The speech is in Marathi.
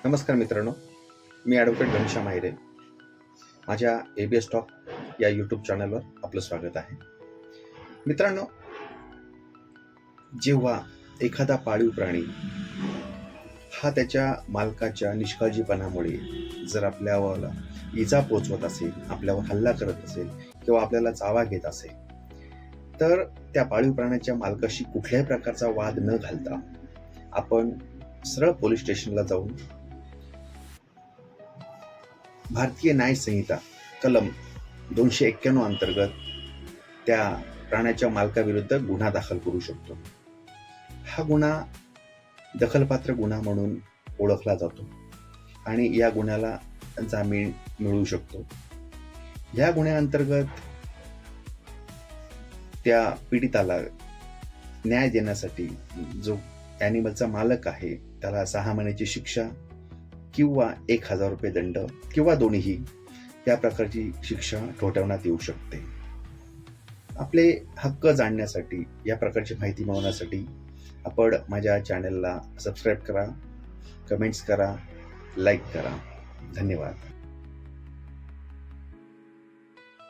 नमस्कार मित्रांनो, मी ॲडव्होकेट घनश्याम माहिरे. माझ्या ABS टॉक या यूट्यूब चॅनलवर आपलं स्वागत आहे. मित्रांनो, जेव्हा एखादा पाळीव प्राणी हा त्याच्या मालकाच्या निष्काळजीपणामुळे जर आपल्यावर इजा पोचवत असेल, आपल्यावर हल्ला करत असेल किंवा आपल्याला चावा घेत असेल, तर त्या पाळीव प्राण्याच्या मालकाशी कुठल्याही प्रकारचा वाद न घालता आपण सरळ पोलीस स्टेशनला जाऊन भारतीय न्याय संहिता कलम 291 अंतर्गत त्या प्राण्याच्या मालकाविरुद्ध गुन्हा दाखल करू शकतो. हा गुन्हा दखलपात्र गुन्हा म्हणून ओळखला जातो आणि या गुन्ह्याला जामीन मिळू शकतो. या गुन्ह्याअंतर्गत त्या पीडिताला न्याय देण्यासाठी जो ॲनिमलचा मालक आहे त्याला 6 महिन्याची शिक्षा किंवा 1,000 रुपये दंड किंवा दोन्हीही या प्रकारची शिक्षा ठोठावण्यात येऊ शकते. आपले हक्क जाणण्यासाठी, या प्रकारची माहिती मिळवण्यासाठी आपण माझ्या चॅनलला सबस्क्राईब करा, कमेंट्स करा, लाईक करा. धन्यवाद.